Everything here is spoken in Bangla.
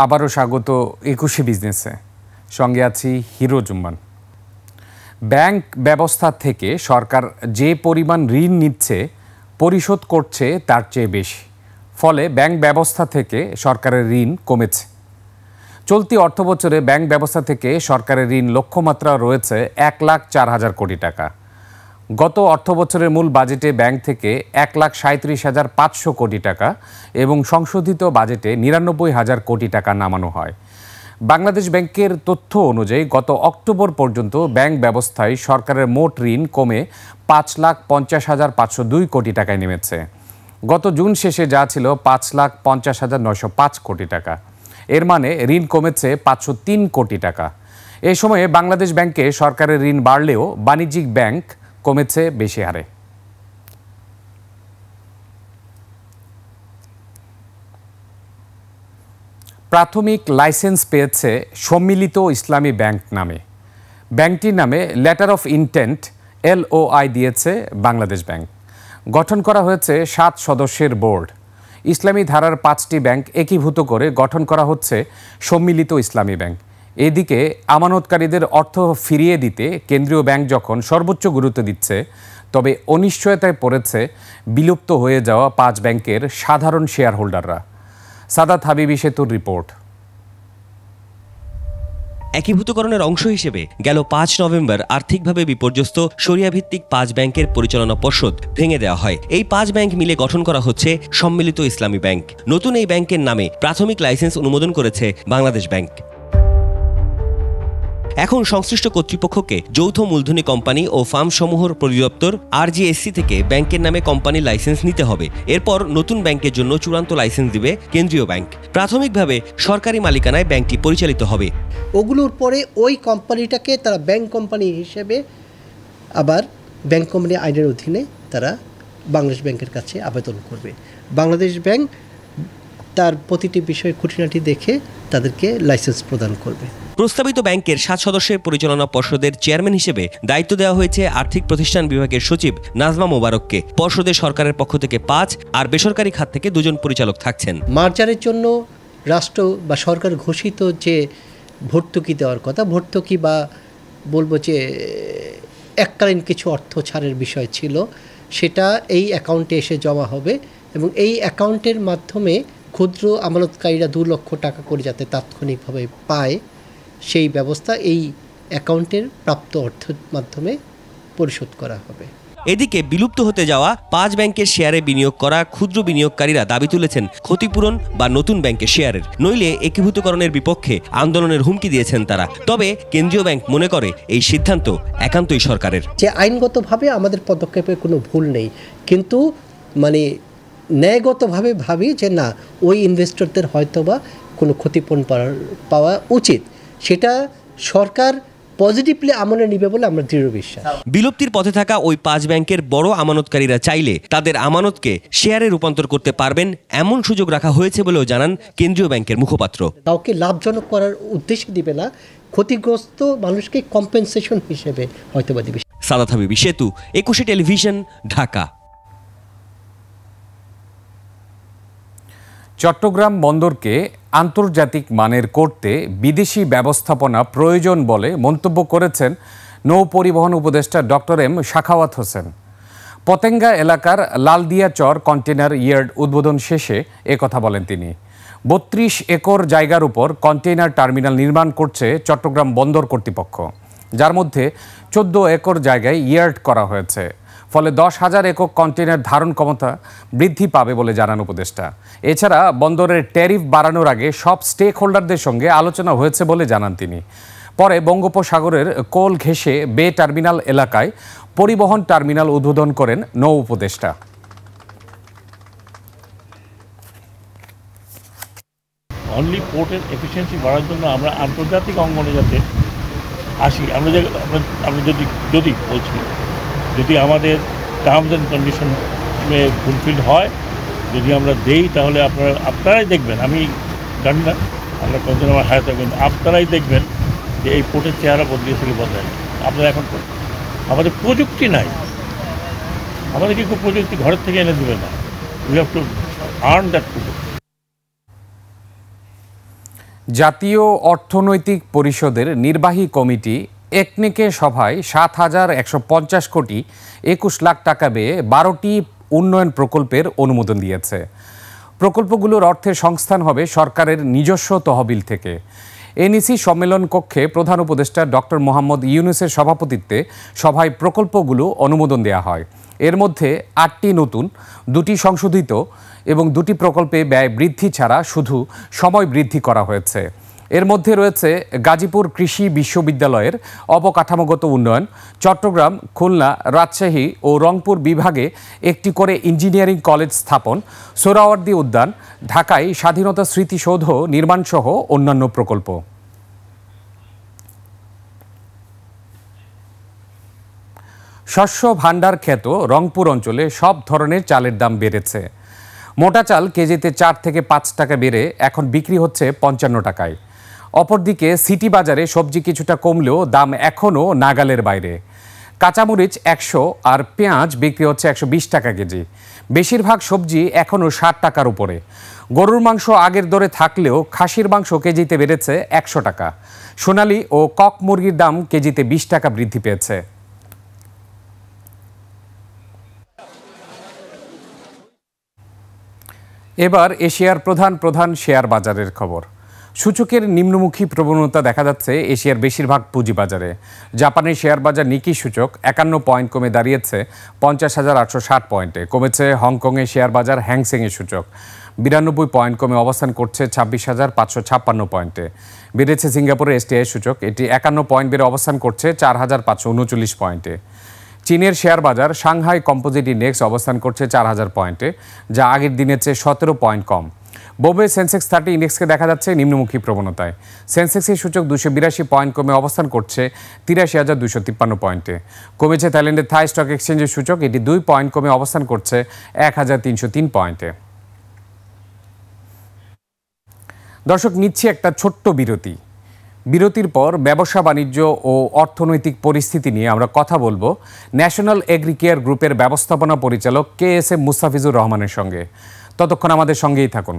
আবারও স্বাগত ২১শে বিজনেসে। সঙ্গে আছি হিরো জুম্মান। ব্যাংক ব্যবস্থা থেকে সরকার যে পরিমাণ ঋণ নিচ্ছে পরিশোধ করছে তার চেয়ে বেশি, ফলে ব্যাংক ব্যবস্থা থেকে সরকারের ঋণ কমেছে। চলতি অর্থবছরে ব্যাংক ব্যবস্থা থেকে সরকারের ঋণ লক্ষ্যমাত্রা রয়েছে ১,০৪,০০০ কোটি টাকা। গত অর্থবছরের মূল বাজেটে ব্যাংক থেকে ১,৩৭,৫০০ কোটি টাকা এবং সংশোধিত বাজেটে ৯৯,০০০ কোটি টাকা নামানো হয়। বাংলাদেশ ব্যাংকের তথ্য অনুযায়ী গত অক্টোবর পর্যন্ত ব্যাংক ব্যবস্থায় সরকারের মোট ঋণ কমে ৫,৫০,৫০২ কোটি টাকায় নেমেছে। গত জুন শেষে যা ছিল ৫,৫০,৯০৫ কোটি টাকা। এর মানে ঋণ কমেছে ৫০৩ কোটি টাকা। এ সময়ে বাংলাদেশ ব্যাংকে সরকারের ঋণ বাড়লেও বাণিজ্যিক ব্যাংক কমেছে বেশি হারে। প্রাথমিক লাইসেন্স পেয়েছে সম্মিলিত ইসলামী ব্যাংক নামে। ব্যাংকটির নামে লেটার অফ ইন্টেন্ট LOI দিয়েছে বাংলাদেশ ব্যাংক। গঠন করা হয়েছে ৭ সদস্যের বোর্ড। ইসলামী ধারার ৫টি ব্যাংক একীভূত করে গঠন করা হচ্ছে সম্মিলিত ইসলামী ব্যাংক। এদিকে আমানতকারীদের অর্থ ফিরিয়ে দিতে কেন্দ্রীয় ব্যাংক যখন সর্বোচ্চ গুরুত্ব দিচ্ছে, তবে অনিশ্চয়তায় পড়েছে বিলুপ্ত হয়ে যাওয়া ৫ ব্যাংকের সাধারণ শেয়ার হোল্ডাররা। সাদাত হাবিবি সেতুর রিপোর্ট। একীভূতকরণের অংশ হিসেবে গেল ৫ নভেম্বর আর্থিকভাবে বিপর্যস্ত শরিয়াভিত্তিক ৫ ব্যাংকের পরিচালনা পর্ষদ ভেঙে দেওয়া হয়। এই ৫ ব্যাংক মিলে গঠন করা হচ্ছে সম্মিলিত ইসলামী ব্যাংক। নতুন এই ব্যাংকের নামে প্রাথমিক লাইসেন্স অনুমোদন করেছে বাংলাদেশ ব্যাংক। এখন সংশ্লিষ্ট কর্তৃপক্ষকে যৌথ মূলধনী কোম্পানি ও ফার্ম সমূহের পরিদপ্তর RGSC থেকে ব্যাংকের নামে কোম্পানির লাইসেন্স নিতে হবে। এরপর নতুন ব্যাংকের জন্য চূড়ান্ত লাইসেন্স দিবে কেন্দ্রীয় ব্যাংক। প্রাথমিকভাবে সরকারি মালিকানায় ব্যাংকটি পরিচালিত হবে। ওগুলোর পরে ওই কোম্পানিটাকে তারা ব্যাংক কোম্পানি হিসেবে আবার ব্যাংক কোম্পানি আইনের অধীনে তারা বাংলাদেশ ব্যাংকের কাছে আবেদন করবে। বাংলাদেশ ব্যাংক তার প্রতিটি বিষয়ে খুঁটিনাটি দেখে তাদেরকে লাইসেন্স প্রদান করবে। প্রস্তাবিত ব্যাংকের ৭ সদস্যের পরিচালনা পর্ষদের চেয়ারম্যান হিসেবে দায়িত্ব দেওয়া হয়েছে আর্থিক প্রতিষ্ঠান বিভাগের সচিব নাজমা মোবারককে। পর্ষদে সরকারের পক্ষ থেকে ৫ আর বেসরকারি খাত থেকে ২ জন পরিচালক থাকছেন। মার্জারের জন্য রাষ্ট্র বা সরকার ঘোষিত যে ভর্তুকি দেওয়ার কথা, ভর্তুকি বা বলবো যে এককালীন কিছু অর্থ ছাড়ের বিষয় ছিল, সেটা এই অ্যাকাউন্টে এসে জমা হবে এবং এই অ্যাকাউন্টের মাধ্যমে ক্ষুদ্র আমানতকারীরা ২ লক্ষ টাকা করে যাতে তাৎক্ষণিকভাবে পায়, সেই ব্যবস্থা এই অ্যাকাউন্টের প্রাপ্ত অর্থের মাধ্যমে পরিশোধ করা হবে। এদিকে বিলুপ্ত হতে যাওয়া ৫ ব্যাংকের শেয়ারে বিনিয়োগ করা ক্ষুদ্র বিনিয়োগকারীরা দাবি তুলেছেন ক্ষতিপূরণ বা নতুন ব্যাংকের শেয়ারের, নইলে একীভূতকরণের বিপক্ষে আন্দোলনের হুমকি দিয়েছেন তারা। তবে কেন্দ্রীয় ব্যাংক মনে করে এই সিদ্ধান্ত একান্তই সরকারের। যে আইনগতভাবে আমাদের পদক্ষেপে কোনো ভুল নেই, কিন্তু ন্যায়গতভাবে ভাবি যে না, ওই ইনভেস্টরদের হয়তোবা কোনো ক্ষতিপূরণ পাওয়া উচিত, সেটা সরকার পজিটিভলি আমলে নিবে বলে আমরা দৃঢ় বিশ্বাস। বিলুপ্তির পথে থাকা ওই ৫ ব্যাংকের বড় আমানতকারীরা চাইলে তাদের আমানতকে শেয়ারে রূপান্তর করতে পারবেন, এমন সুযোগ রাখা হয়েছে বলেও জানান কেন্দ্রীয় ব্যাংকের মুখপাত্র। কাউকে লাভজনক করার উদ্দেশ্যে দিবে না, ক্ষতিগ্রস্ত মানুষকে কম্পেনসেশন হিসেবে হয়তোবা দিবে। সাদাত হাবিবি সেতু, ২১শে টেলিভিশন, ঢাকা। চট্টগ্রাম বন্দরকে আন্তর্জাতিক মানের করতে বিদেশি ব্যবস্থাপনা প্রয়োজন বলে মন্তব্য করেছেন নৌ পরিবহন উপদেষ্টা ডক্টর M সাখাওয়াত হোসেন। পতেঙ্গা এলাকার লালদিয়া চর কন্টেনার ইয়ার্ড উদ্বোধন শেষে একথা বলেন তিনি। ৩২ একর জায়গার উপর কন্টেইনার টার্মিনাল নির্মাণ করছে চট্টগ্রাম বন্দর কর্তৃপক্ষ, যার মধ্যে ১৪ একর জায়গায় ইয়ার্ড করা হয়েছে। ফলে ১০,০০০ একক কন্টেইনার ধারণ ক্ষমতা বৃদ্ধি পাবে বলে জানান উপদেষ্টা। এছাড়া বন্দরের ট্যারিফ বাড়ানোর আগে সব স্টেক হোল্ডারদের সঙ্গে আলোচনা হয়েছে বলে জানান তিনি। পরে বঙ্গোপসাগরের কোল ঘেঁষে বে টার্মিনাল এলাকায় পরিবহন টার্মিনাল উদ্বোধন করেন নৌ উপদেষ্টা। অনলি পোর্টের এফিসিয়েন্সি বাড়ার জন্য আমরা আন্তর্জাতিক অঙ্গনে যাতে আসি, আমরা যদি বলছি, যদি আমাদের টার্মস অ্যান্ড কন্ডিশনে ফুলফিল হয়, যদি আমরা দেই, তাহলে আপনারাই দেখবেন, আমি জানি না আমরা কতজন আমার হায়াত থাকবেন, আপনারাই দেখবেন যে এই পোর্টের চেহারা বদলিয়েছিল বদলায়। আপনারা এখন আমাদের প্রযুক্তি নাই, আমাদেরকে খুব প্রযুক্তি ঘরের থেকে এনে দেবে না, we have to earn that প্রযুক্তি। জাতীয় অর্থনৈতিক পরিষদের নির্বাহী কমিটি একনেকে সভায় ৭,১৫০ কোটি ২১ লাখ টাকা ব্যয়ে ১২টি উন্নয়ন প্রকল্পের অনুমোদন দিয়েছে। প্রকল্পগুলোর অর্থের সংস্থান হবে সরকারের নিজস্ব তহবিল থেকে। এনইসি সম্মেলন কক্ষে প্রধান উপদেষ্টা ডক্টর মোহাম্মদ ইউনূসের সভাপতিত্বে সভায় প্রকল্পগুলো অনুমোদন দেওয়া হয়। এর মধ্যে ৮টি নতুন, 2টি সংশোধিত এবং 2টি প্রকল্পে ব্যয় বৃদ্ধি ছাড়া শুধু সময় বৃদ্ধি করা হয়েছে। এর মধ্যে রয়েছে গাজীপুর কৃষি বিশ্ববিদ্যালয়ের অবকাঠামোগত উন্নয়ন, চট্টগ্রাম, খুলনা, রাজশাহী ও রংপুর বিভাগে একটি করে ইঞ্জিনিয়ারিং কলেজ স্থাপন, সোহরাওয়ার্দী উদ্যান, ঢাকায় স্বাধীনতা স্মৃতিসৌধ নির্মাণসহ অন্যান্য প্রকল্প। শস্য ভাণ্ডার খ্যাত রংপুর অঞ্চলে সব ধরনের চালের দাম বেড়েছে। মোটা চাল কেজিতে ৪ থেকে ৫ টাকা বেড়ে এখন বিক্রি হচ্ছে ৫৫ টাকায়। অপরদিকে সিটি বাজারে সবজি কিছুটা কমলেও দাম এখনও নাগালের বাইরে। কাঁচামরিচ ১০০ আর পেঁয়াজ বিক্রি হচ্ছে ১২০ টাকা কেজি। বেশিরভাগ সবজি এখনও ৬০ টাকার উপরে। গরুর মাংস আগের দরে থাকলেও খাসির মাংস কেজিতে বেড়েছে ১০০ টাকা। সোনালী ও কক মুরগির দাম কেজিতে ২০ টাকা বৃদ্ধি পেয়েছে। এবার এশিয়ার প্রধান শেয়ার বাজারের খবর। সূচকের নিম্নমুখী প্রবণতা দেখা যাচ্ছে এশিয়ার বেশিরভাগ পুঁজিবাজারে। জাপানের শেয়ার বাজার নিকি সূচক ৫১ পয়েন্ট কমে দাঁড়িয়েছে ৫০,৮৬০ পয়েন্টে। কমেছে হংকংয়ের শেয়ার বাজার হ্যাংসেংয়ের সূচক ৯২ পয়েন্ট কমে অবস্থান করছে ২৬,৫৫৬ পয়েন্টে। বেড়েছে সিঙ্গাপুরের এসটিআই সূচক, এটি ৫১ পয়েন্ট বেড়ে অবস্থান করছে ৪,৫৩৯ পয়েন্টে। চীনের শেয়ার বাজার সাংহাই কম্পোজিট ইন্ডেক্স অবস্থান করছে ৪,০০০ পয়েন্টে, যা আগের দিনের চেয়ে ১৭ পয়েন্ট কম। বোম্বে সেন্সেক্স 30 ইন্ডেক্সকে দেখা যাচ্ছে নিম্নমুখী প্রবণতায়। সেন্সেক্সের সূচক ২৮২ পয়েন্ট কমে অবস্থান করছে ৮৩,২৫৩ পয়েন্টে। কমেছে থাইল্যান্ডের থাই স্টক এক্সচেঞ্জের সূচক, এটি ২ পয়েন্ট কমে অবস্থান করছে ১,৩০৩ পয়েন্টে। দর্শক, নিচ্ছি একটা ছোট্ট বিরতি। বিরতির পর ব্যবসা বাণিজ্য ও অর্থনৈতিক পরিস্থিতি নিয়ে আমরা কথা বলবো ন্যাশনাল এগ্রিকেয়ার গ্রুপের ব্যবস্থাপনা পরিচালক KSM মুস্তাফিজুর রহমানের সঙ্গে। ততক্ষণ আমাদের সঙ্গেই থাকুন।